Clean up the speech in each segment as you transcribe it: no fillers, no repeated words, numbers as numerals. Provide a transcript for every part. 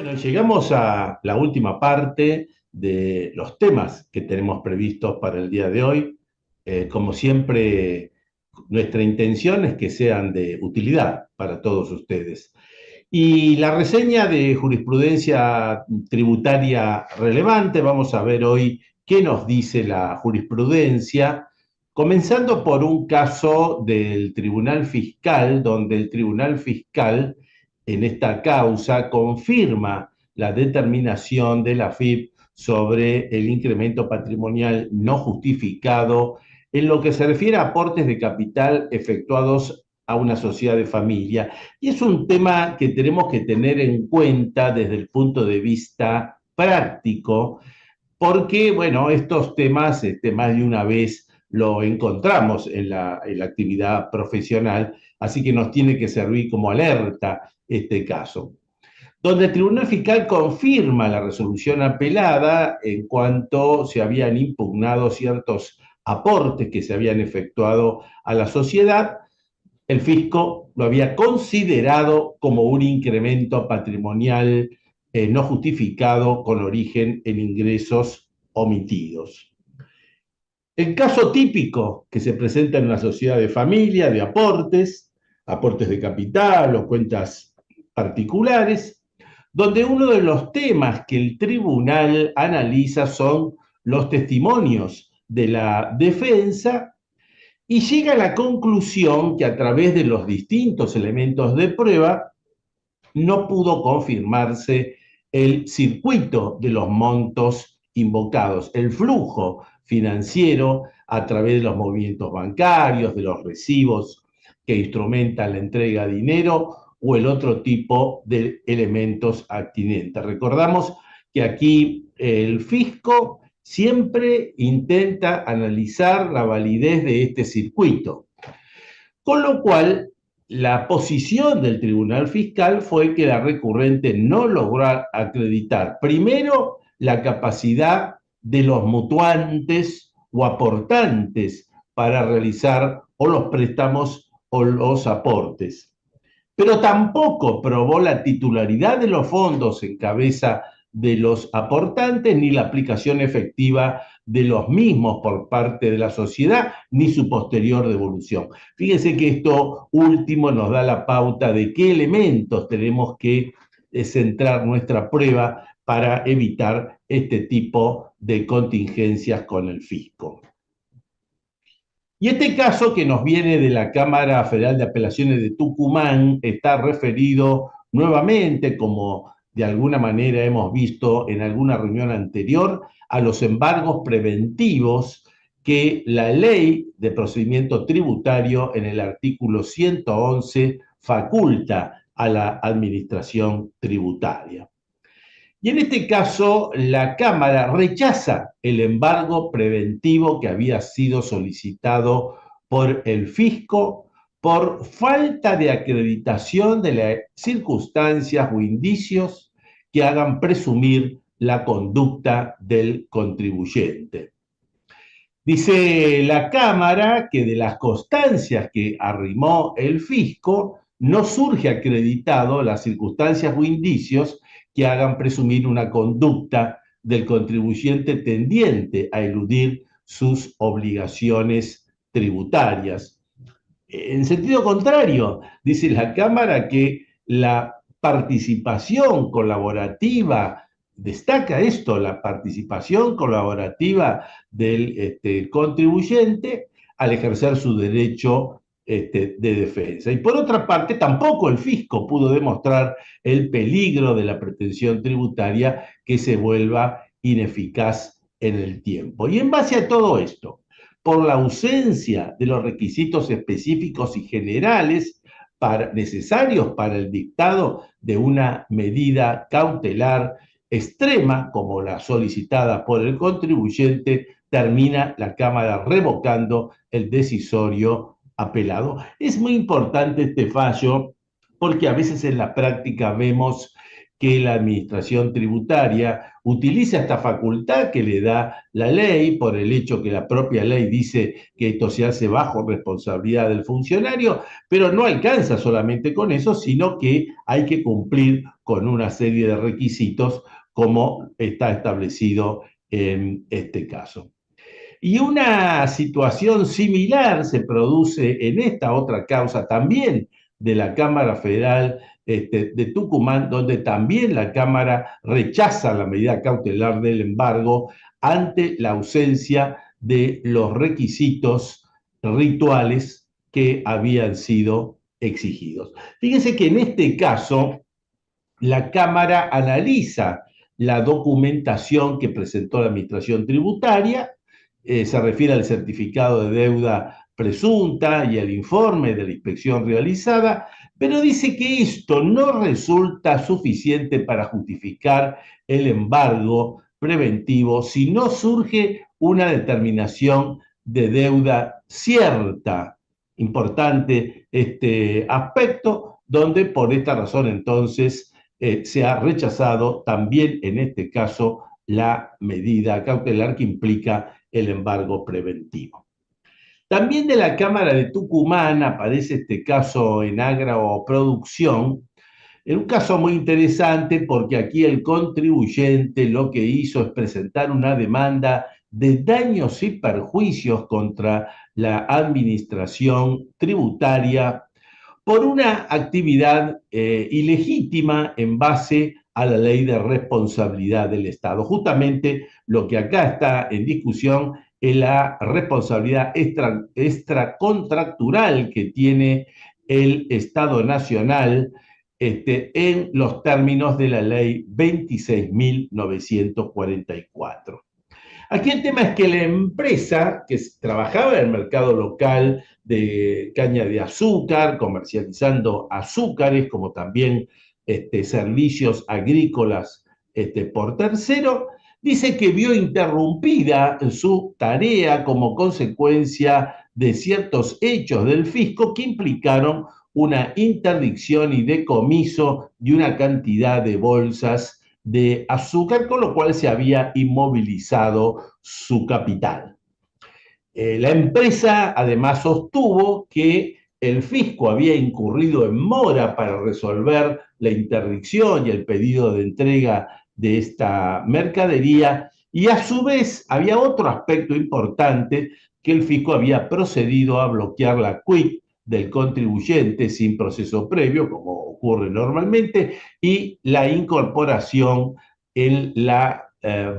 Bueno, llegamos a la última parte de los temas que tenemos previstos para el día de hoy. Como siempre, nuestra intención es que sean de utilidad para todos ustedes. Y la reseña de jurisprudencia tributaria relevante, vamos a ver hoy qué nos dice la jurisprudencia, comenzando por un caso del Tribunal Fiscal, donde el Tribunal Fiscal en esta causa confirma la determinación de la AFIP sobre el incremento patrimonial no justificado en lo que se refiere a aportes de capital efectuados a una sociedad de familia. Y es un tema que tenemos que tener en cuenta desde el punto de vista práctico, porque, bueno, estos temas más de una vez lo encontramos en la actividad profesional, así que nos tiene que servir como alerta este caso, donde el Tribunal Fiscal confirma la resolución apelada en cuanto se habían impugnado ciertos aportes que se habían efectuado a la sociedad. El fisco lo había considerado como un incremento patrimonial no justificado con origen en ingresos omitidos. El caso típico que se presenta en una sociedad de familia, de aportes, aportes de capital o cuentas particulares, donde uno de los temas que el tribunal analiza son los testimonios de la defensa y llega a la conclusión que a través de los distintos elementos de prueba no pudo confirmarse el circuito de los montos invocados, el flujo financiero a través de los movimientos bancarios, de los recibos que instrumentan la entrega de dinero o el otro tipo de elementos actinentes. Recordamos que aquí el fisco siempre intenta analizar la validez de este circuito, con lo cual la posición del Tribunal Fiscal fue que la recurrente no logró acreditar, primero, la capacidad de los mutuantes o aportantes para realizar o los préstamos o los aportes, pero tampoco probó la titularidad de los fondos en cabeza de los aportantes, ni la aplicación efectiva de los mismos por parte de la sociedad, ni su posterior devolución. Fíjense que esto último nos da la pauta de qué elementos tenemos que centrar nuestra prueba para evitar este tipo de contingencias con el fisco. Y este caso que nos viene de la Cámara Federal de Apelaciones de Tucumán está referido nuevamente, como de alguna manera hemos visto en alguna reunión anterior, a los embargos preventivos que la ley de procedimiento tributario en el artículo 111 faculta a la administración tributaria. Y en este caso, la Cámara rechaza el embargo preventivo que había sido solicitado por el fisco por falta de acreditación de las circunstancias o indicios que hagan presumir la conducta del contribuyente. Dice la Cámara que de las constancias que arrimó el fisco no surge acreditado las circunstancias o indicios que hagan presumir una conducta del contribuyente tendiente a eludir sus obligaciones tributarias. En sentido contrario, dice la Cámara que la participación colaborativa, destaca esto, la participación colaborativa del contribuyente al ejercer su derecho de defensa. Y por otra parte, tampoco el fisco pudo demostrar el peligro de la pretensión tributaria que se vuelva ineficaz en el tiempo. Y en base a todo esto, por la ausencia de los requisitos específicos y generales necesarios para el dictado de una medida cautelar extrema como la solicitada por el contribuyente, termina la Cámara revocando el decisorio apelado. Es muy importante este fallo porque a veces en la práctica vemos que la administración tributaria utiliza esta facultad que le da la ley, por el hecho que la propia ley dice que esto se hace bajo responsabilidad del funcionario, pero no alcanza solamente con eso, sino que hay que cumplir con una serie de requisitos como está establecido en este caso. Y una situación similar se produce en esta otra causa también de la Cámara Federal de Tucumán, donde también la Cámara rechaza la medida cautelar del embargo ante la ausencia de los requisitos rituales que habían sido exigidos. Fíjense que en este caso la Cámara analiza la documentación que presentó la Administración Tributaria, se refiere al certificado de deuda presunta y al informe de la inspección realizada, pero dice que esto no resulta suficiente para justificar el embargo preventivo si no surge una determinación de deuda cierta. Importante este aspecto, donde por esta razón entonces se ha rechazado también en este caso la medida cautelar que implica el embargo preventivo. También de la Cámara de Tucumán aparece este caso en agroproducción, en un caso muy interesante porque aquí el contribuyente lo que hizo es presentar una demanda de daños y perjuicios contra la administración tributaria por una actividad ilegítima en base a la ley de responsabilidad del Estado. Justamente lo que acá está en discusión es la responsabilidad extracontractural que tiene el Estado Nacional en los términos de la ley 26.944. Aquí el tema es que la empresa que trabajaba en el mercado local de caña de azúcar, comercializando azúcares, como también servicios agrícolas por tercero, dice que vio interrumpida su tarea como consecuencia de ciertos hechos del fisco que implicaron una interdicción y decomiso de una cantidad de bolsas de azúcar, con lo cual se había inmovilizado su capital. La empresa además sostuvo que el fisco había incurrido en mora para resolver la interdicción y el pedido de entrega de esta mercadería, y a su vez había otro aspecto importante, que el fisco había procedido a bloquear la quick del contribuyente sin proceso previo, como ocurre normalmente, y la incorporación en las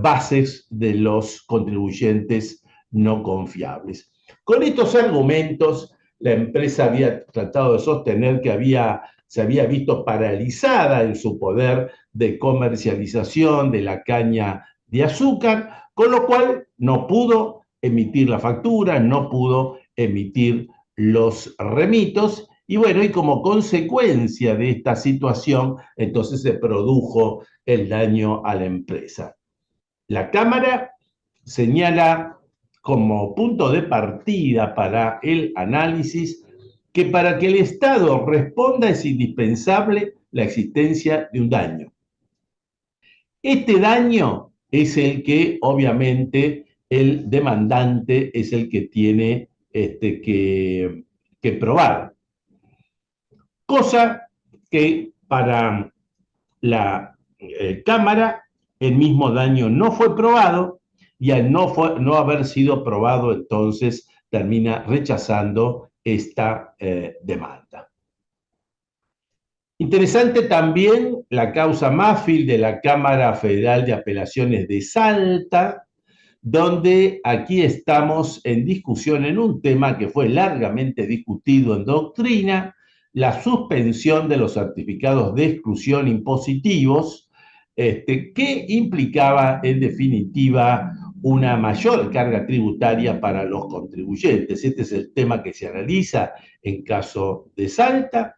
bases de los contribuyentes no confiables. Con estos argumentos, la empresa había tratado de sostener que se había visto paralizada en su poder de comercialización de la caña de azúcar, con lo cual no pudo emitir la factura, no pudo emitir los remitos, y bueno, y como consecuencia de esta situación, entonces se produjo el daño a la empresa. La Cámara señala como punto de partida para el análisis que para que el Estado responda es indispensable la existencia de un daño. Este daño es el que obviamente el demandante es el que tiene que probar. Cosa que para la Cámara el mismo daño no fue probado, y al no haber sido probado, entonces termina rechazando esta demanda. Interesante también la causa Mafil de la Cámara Federal de Apelaciones de Salta, donde aquí estamos en discusión en un tema que fue largamente discutido en doctrina, la suspensión de los certificados de exclusión impositivos, que implicaba en definitiva una mayor carga tributaria para los contribuyentes. Este es el tema que se analiza en caso de Salta.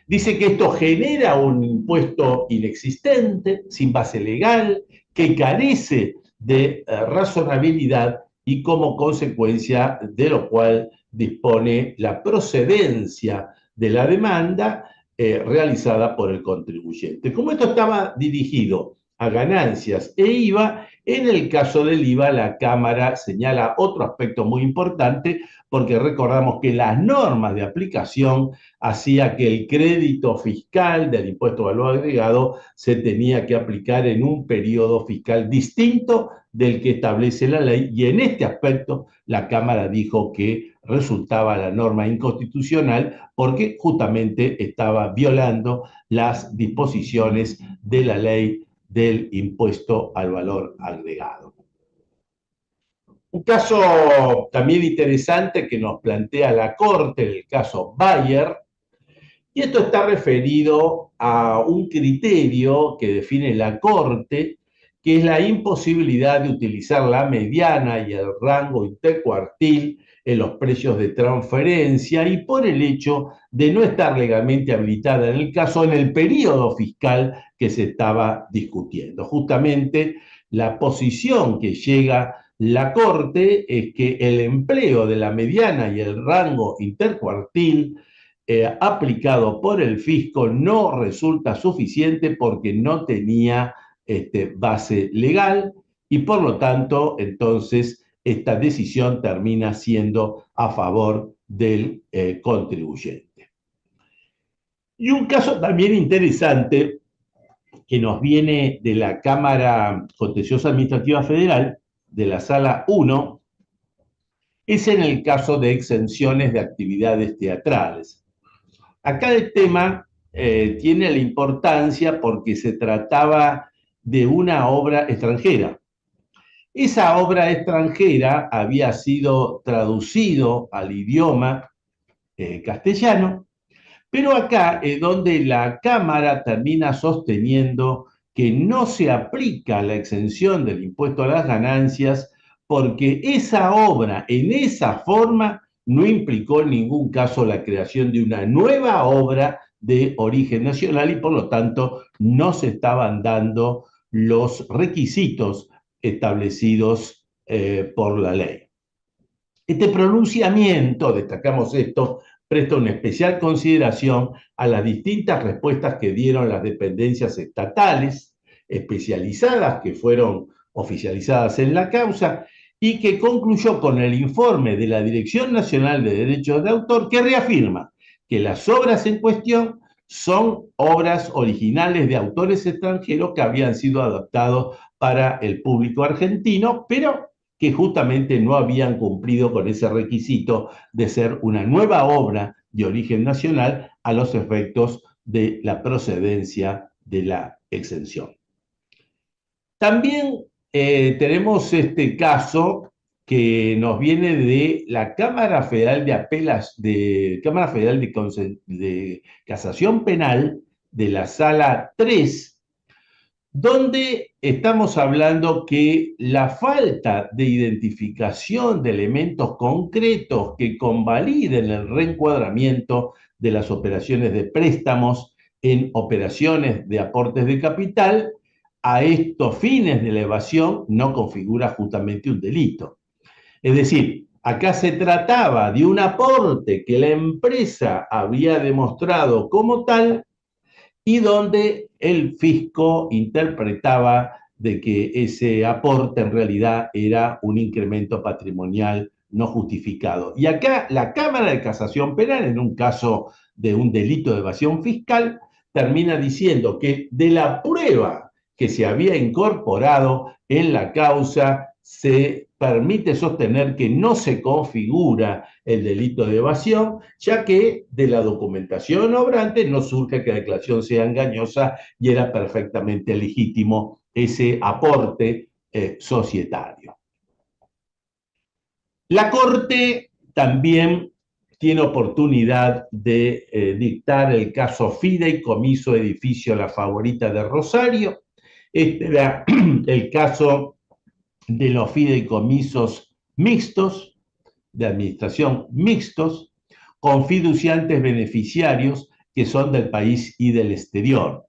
Dice que esto genera un impuesto inexistente, sin base legal, que carece de razonabilidad y como consecuencia de lo cual dispone la procedencia de la demanda realizada por el contribuyente. Como esto estaba dirigido a ganancias e IVA, en el caso del IVA la Cámara señala otro aspecto muy importante, porque recordamos que las normas de aplicación hacía que el crédito fiscal del impuesto de valor agregado se tenía que aplicar en un periodo fiscal distinto del que establece la ley, y en este aspecto la Cámara dijo que resultaba la norma inconstitucional porque justamente estaba violando las disposiciones de la ley del impuesto al valor agregado. Un caso también interesante que nos plantea la Corte, el caso Bayer, y esto está referido a un criterio que define la Corte, que es la imposibilidad de utilizar la mediana y el rango intercuartil en los precios de transferencia, y por el hecho de no estar legalmente habilitada en el caso en el periodo fiscal que se estaba discutiendo. Justamente la posición que llega la Corte es que el empleo de la mediana y el rango intercuartil aplicado por el fisco no resulta suficiente porque no tenía base legal, y por lo tanto entonces esta decisión termina siendo a favor del contribuyente. Y un caso también interesante que nos viene de la Cámara Contenciosa Administrativa Federal, de la Sala 1, es en el caso de exenciones de actividades teatrales. Acá el tema tiene la importancia porque se trataba de una obra extranjera. Esa obra extranjera había sido traducido al idioma castellano, pero acá es donde la Cámara termina sosteniendo que no se aplica la exención del impuesto a las ganancias porque esa obra en esa forma no implicó en ningún caso la creación de una nueva obra de origen nacional, y por lo tanto no se estaban dando los requisitos establecidos por la ley. Este pronunciamiento, destacamos esto, presta una especial consideración a las distintas respuestas que dieron las dependencias estatales especializadas que fueron oficializadas en la causa, y que concluyó con el informe de la Dirección Nacional de Derechos de Autor, que reafirma que las obras en cuestión son obras originales de autores extranjeros que habían sido adaptados para el público argentino, pero que justamente no habían cumplido con ese requisito de ser una nueva obra de origen nacional a los efectos de la procedencia de la exención. También tenemos este caso que nos viene de la Cámara Federal de Casación Penal de la Sala 3, donde estamos hablando que la falta de identificación de elementos concretos que convaliden el reencuadramiento de las operaciones de préstamos en operaciones de aportes de capital a estos fines de la evasión no configura justamente un delito. Es decir, acá se trataba de un aporte que la empresa había demostrado como tal, y donde el fisco interpretaba de que ese aporte en realidad era un incremento patrimonial no justificado. Y acá la Cámara de Casación Penal, en un caso de un delito de evasión fiscal, termina diciendo que de la prueba que se había incorporado en la causa se permite sostener que no se configura el delito de evasión, ya que de la documentación obrante no surge que la declaración sea engañosa y era perfectamente legítimo ese aporte societario. La Corte también tiene oportunidad de dictar el caso Fideicomiso Edificio La Favorita de Rosario. Este era el caso de los fideicomisos mixtos, de administración mixtos, con fiduciantes beneficiarios que son del país y del exterior.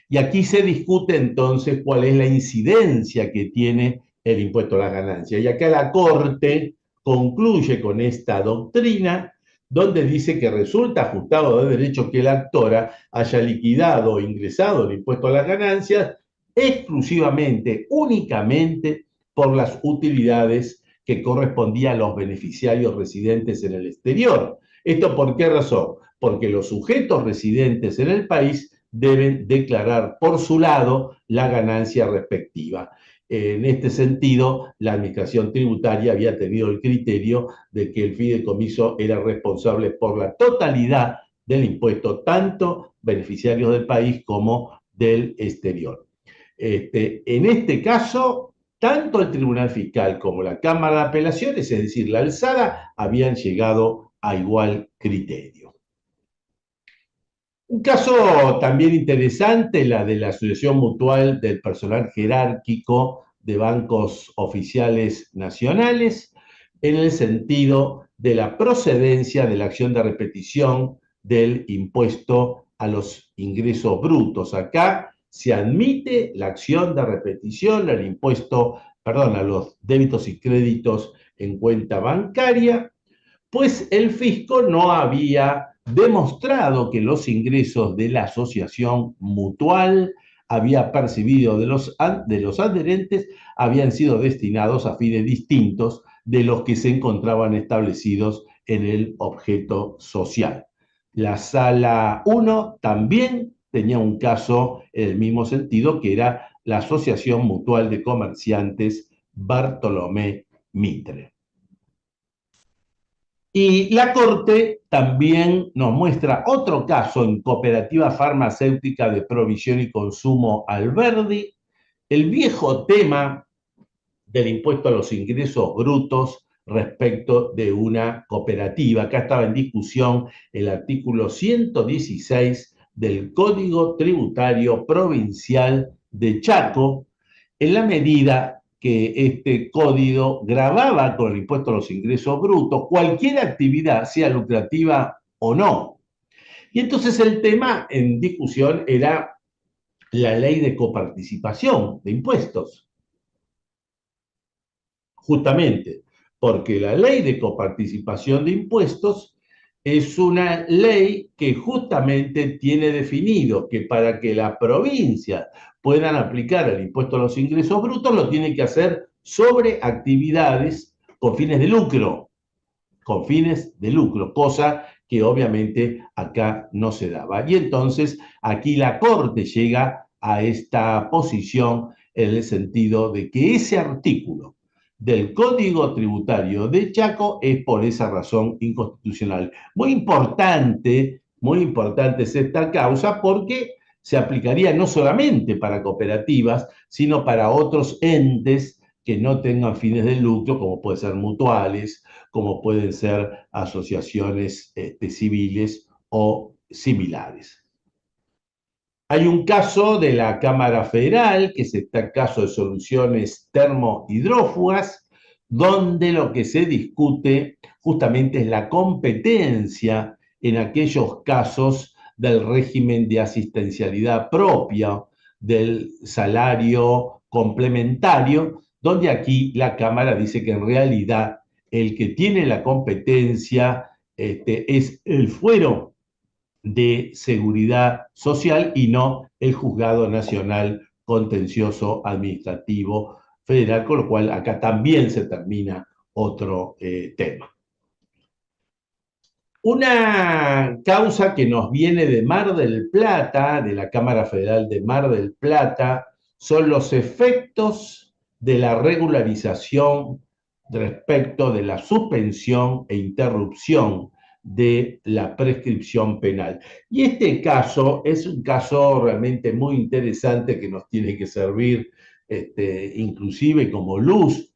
Y aquí se discute entonces cuál es la incidencia que tiene el impuesto a las ganancias. Y acá la Corte concluye con esta doctrina donde dice que resulta ajustado de derecho que la actora haya liquidado o ingresado el impuesto a las ganancias exclusivamente, únicamente por las utilidades que correspondían a los beneficiarios residentes en el exterior. ¿Esto por qué razón? Porque los sujetos residentes en el país deben declarar por su lado la ganancia respectiva. En este sentido, la Administración Tributaria había tenido el criterio de que el fideicomiso era responsable por la totalidad del impuesto, tanto beneficiarios del país como del exterior. En este caso, tanto el Tribunal Fiscal como la Cámara de Apelaciones, es decir, la alzada, habían llegado a igual criterio. Un caso también interesante, la de la Asociación Mutual del Personal Jerárquico de Bancos Oficiales Nacionales, en el sentido de la procedencia de la acción de repetición del impuesto a los ingresos brutos. Acá se admite la acción de repetición al impuesto, perdón, a los débitos y créditos en cuenta bancaria, pues el fisco no había demostrado que los ingresos de la asociación mutual había percibido de los adherentes habían sido destinados a fines distintos de los que se encontraban establecidos en el objeto social. La Sala 1 también tenía un caso en el mismo sentido, que era la Asociación Mutual de Comerciantes Bartolomé Mitre. Y la Corte también nos muestra otro caso en Cooperativa Farmacéutica de Provisión y Consumo Alberdi, el viejo tema del impuesto a los ingresos brutos respecto de una cooperativa. Acá estaba en discusión el artículo 116 del Código Tributario Provincial de Chaco, en la medida que este código gravaba con el impuesto a los ingresos brutos cualquier actividad, sea lucrativa o no. Y entonces el tema en discusión era la ley de coparticipación de impuestos. Justamente porque la ley de coparticipación de impuestos es una ley que justamente tiene definido que para que las provincias puedan aplicar el impuesto a los ingresos brutos, lo tienen que hacer sobre actividades con fines de lucro, cosa que obviamente acá no se daba. Y entonces aquí la Corte llega a esta posición en el sentido de que ese artículo del Código Tributario de Chaco es por esa razón inconstitucional. Muy importante es esta causa porque se aplicaría no solamente para cooperativas, sino para otros entes que no tengan fines de lucro, como pueden ser mutuales, como pueden ser asociaciones civiles o similares. Hay un caso de la Cámara Federal, que es este caso de soluciones termohidrófugas, donde lo que se discute justamente es la competencia en aquellos casos del régimen de asistencialidad propia, del salario complementario, donde aquí la Cámara dice que en realidad el que tiene la competencia es el fuero de seguridad social y no el Juzgado Nacional Contencioso Administrativo Federal, con lo cual acá también se termina otro tema. Una causa que nos viene de Mar del Plata, de la Cámara Federal de Mar del Plata, son los efectos de la regularización respecto de la suspensión e interrupción de la prescripción penal. Y este caso es un caso realmente muy interesante que nos tiene que servir inclusive como luz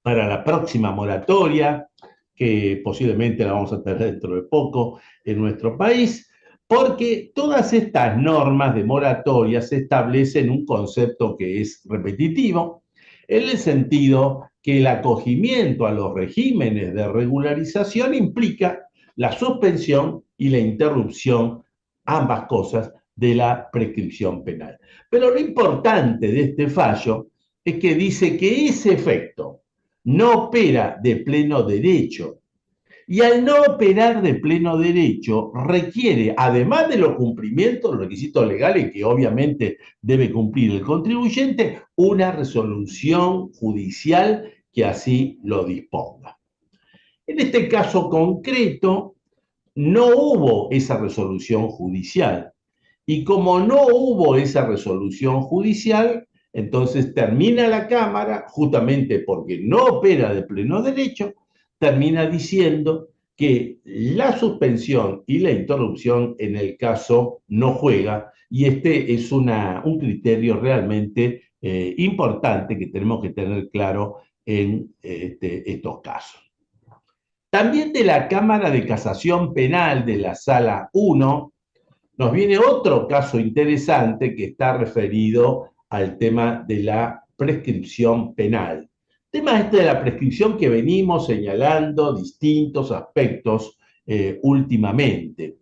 para la próxima moratoria, que posiblemente la vamos a tener dentro de poco en nuestro país, porque todas estas normas de moratoria se establecen un concepto que es repetitivo, en el sentido que el acogimiento a los regímenes de regularización implica la suspensión y la interrupción, ambas cosas, de la prescripción penal. Pero lo importante de este fallo es que dice que ese efecto no opera de pleno derecho Y al no operar de pleno derecho, requiere, además de los cumplimientos, los requisitos legales que obviamente debe cumplir el contribuyente, una resolución judicial que así lo disponga. En este caso concreto, no hubo esa resolución judicial. Y como no hubo esa resolución judicial, entonces termina la Cámara, justamente porque no opera de pleno derecho, termina diciendo que la suspensión y la interrupción en el caso no juega, y este es un criterio realmente importante que tenemos que tener claro en estos casos. También de la Cámara de Casación Penal de la Sala 1 nos viene otro caso interesante que está referido al tema de la prescripción penal. Tema este de la prescripción que venimos señalando distintos aspectos últimamente.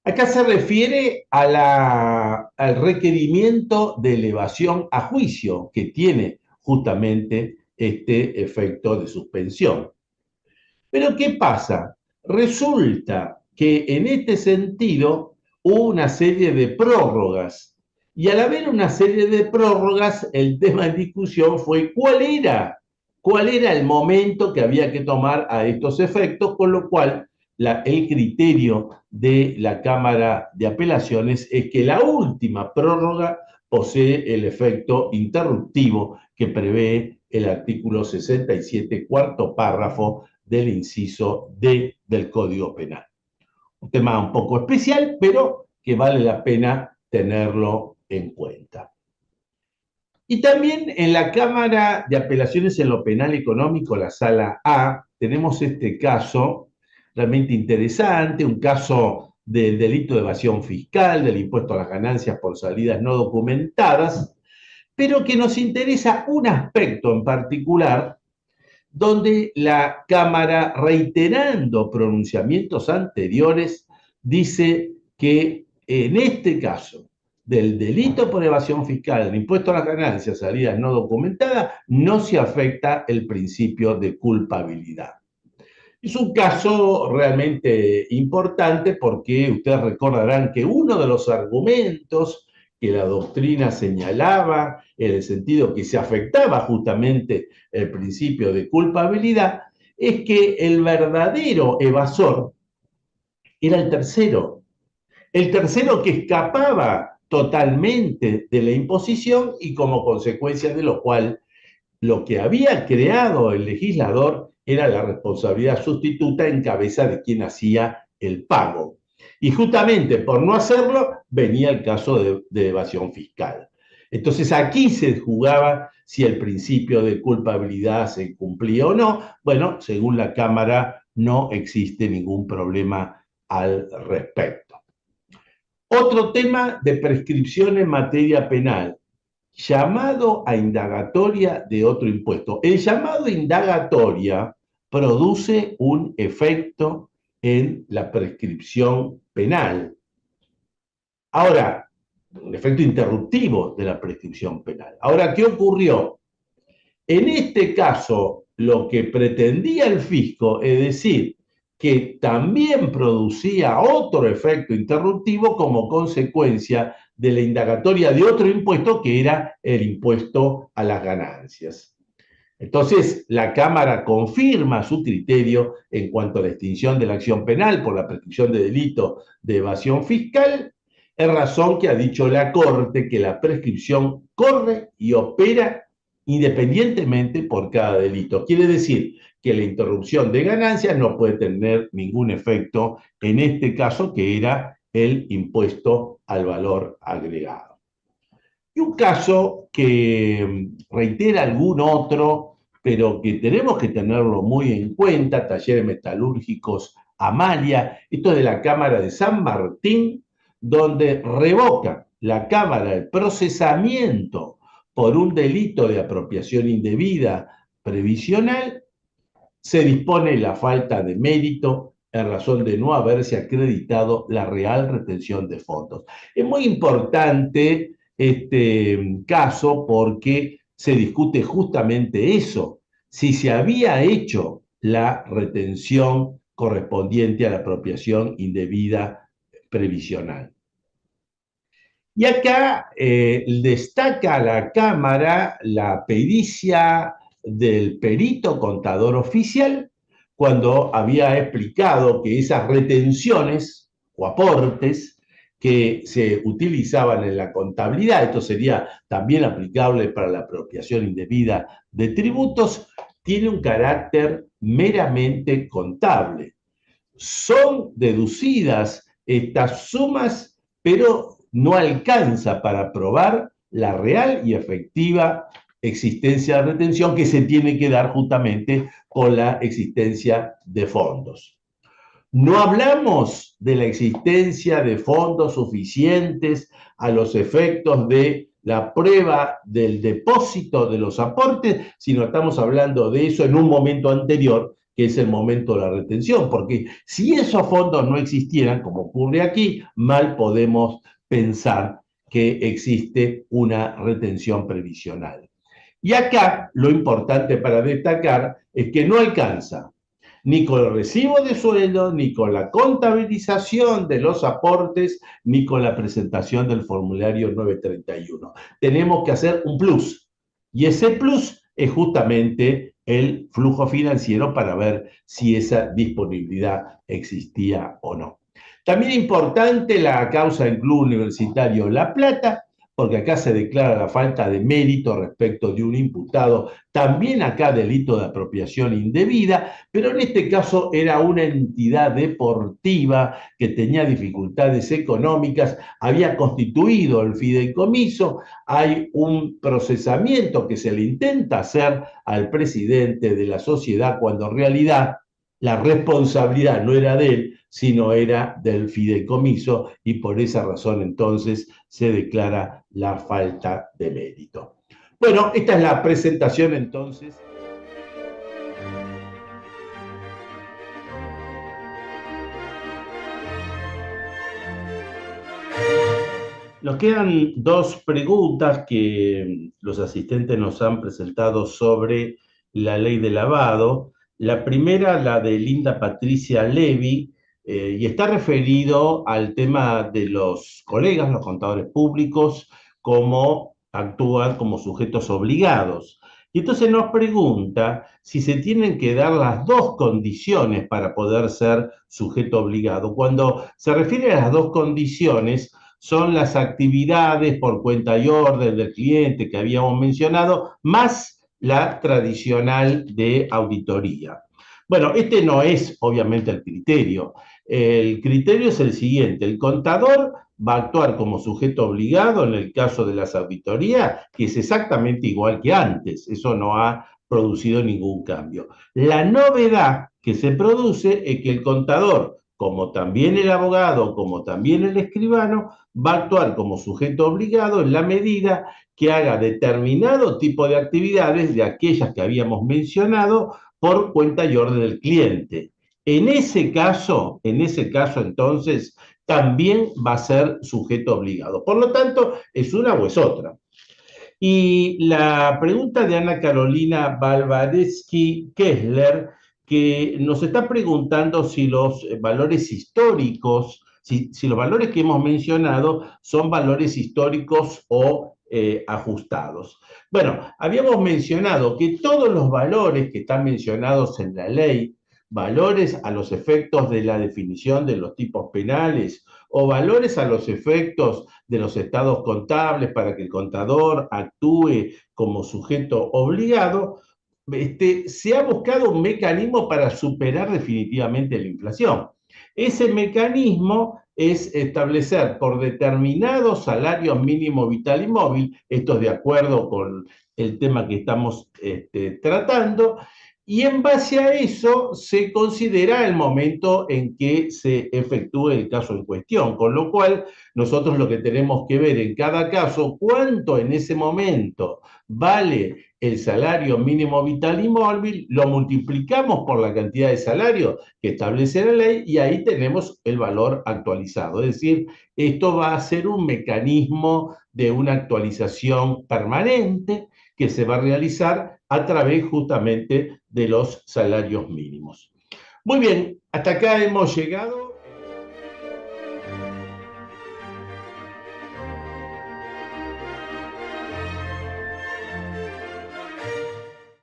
Acá se refiere al requerimiento de elevación a juicio que tiene justamente este efecto de suspensión. Pero ¿qué pasa? Resulta que en este sentido hubo una serie de prórrogas. Y al haber una serie de prórrogas, el tema en discusión fue cuál era el momento que había que tomar a estos efectos, con lo cual el criterio de la Cámara de Apelaciones es que la última prórroga posee el efecto interruptivo que prevé el artículo 67, cuarto párrafo del inciso D del Código Penal. Un tema un poco especial, pero que vale la pena tenerlo en cuenta. Y también en la Cámara de Apelaciones en lo Penal Económico, la Sala A, tenemos este caso realmente interesante, un caso del delito de evasión fiscal, del impuesto a las ganancias por salidas no documentadas, pero que nos interesa un aspecto en particular donde la Cámara, reiterando pronunciamientos anteriores, dice que en este caso del delito por evasión fiscal, del impuesto a las ganancias, salidas no documentadas, no se afecta el principio de culpabilidad. Es un caso realmente importante porque ustedes recordarán que uno de los argumentos que la doctrina señalaba en el sentido que se afectaba justamente el principio de culpabilidad es que el verdadero evasor era el tercero que escapaba totalmente de la imposición y como consecuencia de lo cual lo que había creado el legislador era la responsabilidad sustituta en cabeza de quien hacía el pago. Y justamente por no hacerlo venía el caso de evasión fiscal. Entonces aquí se jugaba si el principio de culpabilidad se cumplía o no. Bueno, según la Cámara no existe ningún problema al respecto. Otro tema de prescripción en materia penal, llamado a indagatoria de otro impuesto. El llamado a indagatoria produce un efecto en la prescripción penal. Ahora, un efecto interruptivo de la prescripción penal. Ahora, ¿qué ocurrió? En este caso, lo que pretendía el fisco, es decir, que también producía otro efecto interruptivo como consecuencia de la indagatoria de otro impuesto que era el impuesto a las ganancias. Entonces, la Cámara confirma su criterio en cuanto a la extinción de la acción penal por la prescripción de delito de evasión fiscal, en razón que ha dicho la Corte que la prescripción corre y opera independientemente por cada delito. Quiere decir que la interrupción de ganancias no puede tener ningún efecto en este caso que era el impuesto al valor agregado. Y un caso que reitera algún otro, pero que tenemos que tenerlo muy en cuenta, Talleres Metalúrgicos Amalia, esto es de la Cámara de San Martín, donde revoca la Cámara el procesamiento por un delito de apropiación indebida previsional, se dispone la falta de mérito en razón de no haberse acreditado la real retención de fondos. Es muy importante este caso porque se discute justamente eso, si se había hecho la retención correspondiente a la apropiación indebida previsional. Y acá destaca a la Cámara la pericia del perito contador oficial cuando había explicado que esas retenciones o aportes que se utilizaban en la contabilidad, esto sería también aplicable para la apropiación indebida de tributos, tiene un carácter meramente contable. Son deducidas estas sumas, pero no alcanza para probar la real y efectiva existencia de retención que se tiene que dar justamente con la existencia de fondos. No hablamos de la existencia de fondos suficientes a los efectos de la prueba del depósito de los aportes, sino estamos hablando de eso en un momento anterior, que es el momento de la retención, porque si esos fondos no existieran, como ocurre aquí, mal podemos pensar que existe una retención previsional. Y acá lo importante para destacar es que no alcanza ni con el recibo de sueldo, ni con la contabilización de los aportes, ni con la presentación del formulario 931. Tenemos que hacer un plus, y ese plus es justamente el flujo financiero para ver si esa disponibilidad existía o no. También importante la causa del Club Universitario La Plata, porque acá se declara la falta de mérito respecto de un imputado, también acá delito de apropiación indebida, pero en este caso era una entidad deportiva que tenía dificultades económicas, había constituido el fideicomiso, hay un procesamiento que se le intenta hacer al presidente de la sociedad cuando en realidad la responsabilidad no era de él, sino era del fideicomiso, y por esa razón entonces se declara la falta de mérito. Bueno, esta es la presentación entonces. Nos quedan dos preguntas que los asistentes nos han presentado sobre la ley de lavado. La primera, la de Linda Patricia Levy, y está referido al tema de los colegas, los contadores públicos, cómo actúan como sujetos obligados. Y entonces nos pregunta si se tienen que dar las dos condiciones para poder ser sujeto obligado. Cuando se refiere a las dos condiciones, son las actividades por cuenta y orden del cliente que habíamos mencionado, más la tradicional de auditoría. Bueno, este no es obviamente el criterio. El criterio es el siguiente: el contador va a actuar como sujeto obligado en el caso de las auditorías, que es exactamente igual que antes. Eso no ha producido ningún cambio. La novedad que se produce es que el contador, como también el abogado, como también el escribano, va a actuar como sujeto obligado en la medida que haga determinado tipo de actividades de aquellas que habíamos mencionado por cuenta y orden del cliente. En ese caso entonces, también va a ser sujeto obligado. Por lo tanto, es una o es otra. Y la pregunta de Ana Carolina Balvareschi Kessler, que nos está preguntando si los valores históricos, si los valores que hemos mencionado son valores históricos o ajustados. Bueno, habíamos mencionado que todos los valores que están mencionados en la ley, valores a los efectos de la definición de los tipos penales o valores a los efectos de los estados contables para que el contador actúe como sujeto obligado, se ha buscado un mecanismo para superar definitivamente la inflación. Ese mecanismo es establecer por determinados salarios mínimo vital y móvil, esto es de acuerdo con el tema que estamos tratando, y en base a eso se considera el momento en que se efectúe el caso en cuestión, con lo cual nosotros lo que tenemos que ver en cada caso, cuánto en ese momento vale el salario mínimo vital y móvil, lo multiplicamos por la cantidad de salario que establece la ley y ahí tenemos el valor actualizado. Es decir, esto va a ser un mecanismo de una actualización permanente que se va a realizar a través justamente de los salarios mínimos. Muy bien, hasta acá hemos llegado.